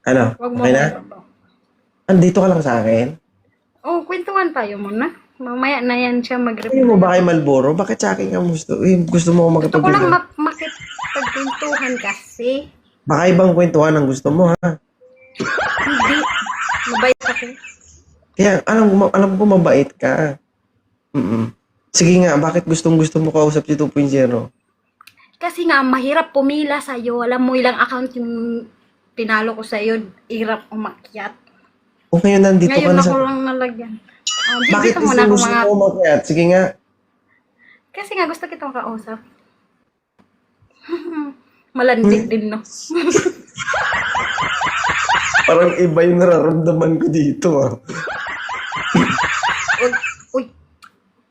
Ano? Wag mo Okay na? akong Andito ka lang sa akin? Oh, kwentuhan tayo muna. Mamaya na yan siya Ayaw mo mag-reply. ba kay Malboro? Bakit sa akin ka gusto mo Gusto ko lang makipag-usap? makipagkwentuhan kasi. Baka ibang kwentuhan ang gusto mo, ha? Hindi. Mabait ako. Kaya, alam ko mabait ka. Mm. Sige nga, bakit gustong-gusto mo kausap si 2.0? Kasi nga, mahirap pumila sa'yo. Alam mo, ilang account yung pinalo ko sa'yo. Hirap umakyat. O ngayon nandito ka Ngayon na ako sa... lang nalagyan. Bakit Dito muna ako gusto mga... mo umakyat? Sige nga. Kasi nga, gusto kitang kausap. Malandig din, no? Parang iba yung nararamdaman ko dito, ah. Uy,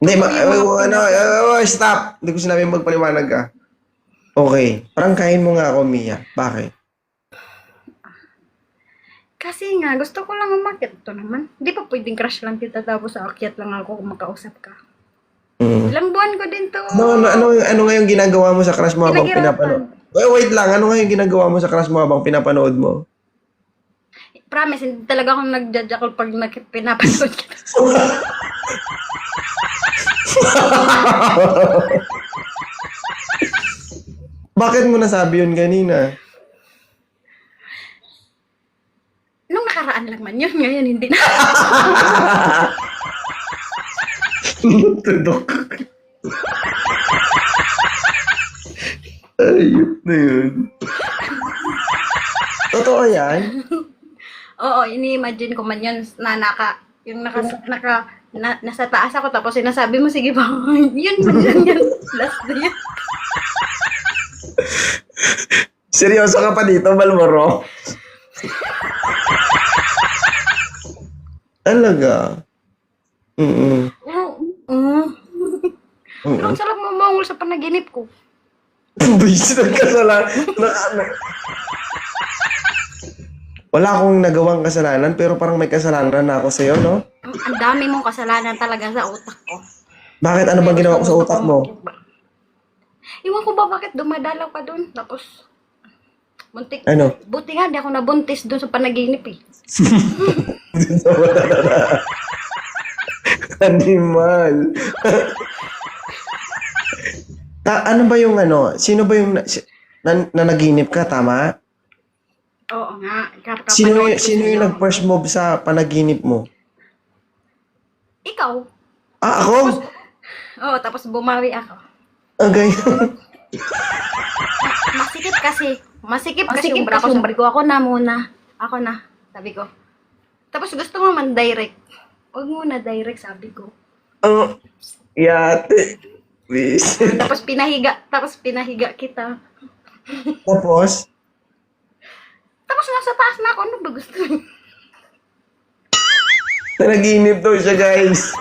Hindi, stop! Hindi ko sinabi magpaliwanag ka. Okay. Parang kain mo nga ako, Mia. Bakit? kasi nga, gusto ko lang umakyat. Ito naman. Hindi pa pwedeng crush lang kita tapos aakyat lang ako kung makausap ka. Mm. Ilang buwan ko din to. Ano nga yung ginagawa mo sa crush mo habang Pinaghirapan. pinapanood? Wait lang, ano nga yung ginagawa mo sa crush mo habang pinapanood mo? Promise, hindi talaga akong nag-judge ako pag pinapanood kita. Bakit mo nasabi yun kanina? Nung nakaraan lang man yun, ngayon hindi na. Tudok. Ayop na yun. Totoo yan? Oo, ini-imagine ko man yun na nasa taas ako tapos sinasabi mo, sige ba, yun man lang yan. Last na yun. Seryoso ka pa dito, Malboro? Talaga? Mm-mm. Oo. Pero ang sarap mo mangul sa panaginip ko. Bisit ang kasalanan. Wala akong nagawang kasalanan, pero parang may kasalanan na ako sa'yo, no? Ang dami mong kasalanan talaga sa utak ko. Bakit? Ano bang ginawa ko sa utak mo? Iwan ko ba bakit dumadalaw ka doon? Tapos, buntik. Ano? Buti nga, di ako nabuntis doon sa panaginip eh. Animal. Ano ba yung ano? Sino ba yung nanaginip ka, tama? Oo nga. Sino yung nag-first move sa panaginip mo? Ikaw. Ah, ako? Oo, tapos bumawi ako. Ganyan. Masikip kasi yung bra ko. Sabi ko, ako na muna. Ako na. Sabi ko. Tapos gusto mo man direct. Huwag mo na direct, sabi ko. Yate. Please. Tapos pinahiga kita. Tapos? Tapos nasa taas na ako. Ano ba gusto mo? Nanaginip daw siya, guys.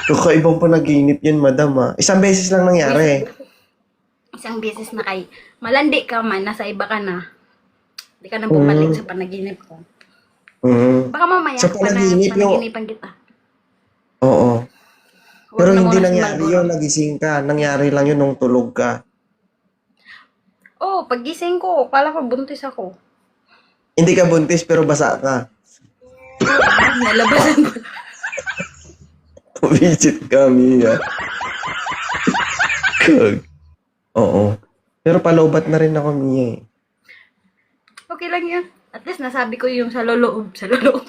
Kakaibang panaginip yun, madam, ah. Isang beses lang nangyari. Isang beses na kay malandi ka man, nasa iba ka na. Hindi ka na bumalik sa panaginip ko. Baka mamaya, Sa panaginip yung... panaginipan kita. Oo. Huwag Pero na hindi muna si nangyari Malboro. yun, nagising ka. Nangyari lang yun nung tulog ka. Oh, paggising ko, kala ko buntis ako. Hindi ka buntis pero basa ka. Nalabasan ko. Visit kami, ah. Kag. Oo. Pero palobat na rin ako, Mia, eh. Okay lang yun. At least nasabi ko yung sa loob. Sa loob.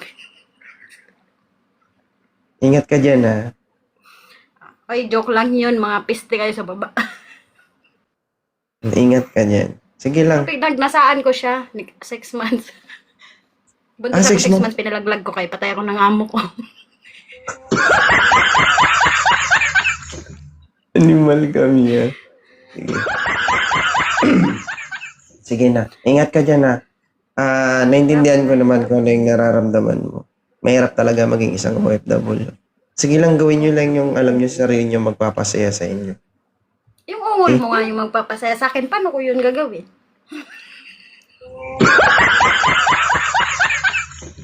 Ingat ka dyan, ah. Ay, joke lang yun. Mga piste kayo sa baba. Ingat ka dyan. Sige lang. Nagnasaan ko siya. 6 months. Buntis ako 6 6 months. Pinalaglag ko kay patay ako ng amo ko. Animal kami, ah. Sige. Sige na. Ingat ka dyan, ah. Naintindihan ko naman kung ano yung nararamdaman mo. Mahirap talaga maging isang OFW. Sige lang, gawin nyo lang yung alam nyo sa sarili nyo magpapasaya sa inyo. Yung ungol mo nga yung magpapasaya sa akin. Paano ko yun gagawin?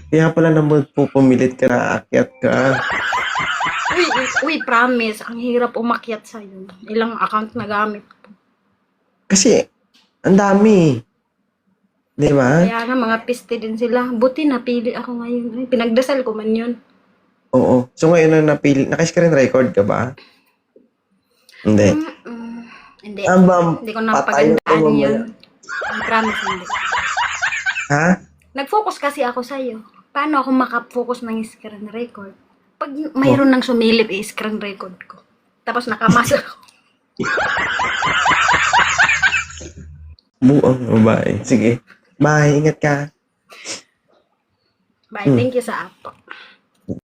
Kaya pala naman pupumilit ka na aakyat ka. Uy, promise. Ang hirap umakyat sa'yo. Ilang account na gamit ko. Kasi, ang dami. Di ba? Kaya nga, mga piste din sila. Buti napili ako ngayon. Ay, pinagdasal ko man yun. Oo. So ngayon na napili, naka-screen record ka ba? Hindi. Hindi. Aba, Hindi ko patay napagandaan ako mamaya. yun. I promise, hindi. Ha? Nag-focus kasi ako sa'yo. Paano ako makafocus ng screen record? Pag mayroon ng sumilip, screen record ko. Tapos nakamasa ako. Buong babae. Sige. Bye. Ingat ka. Bye. Thank you sa app.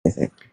Sige.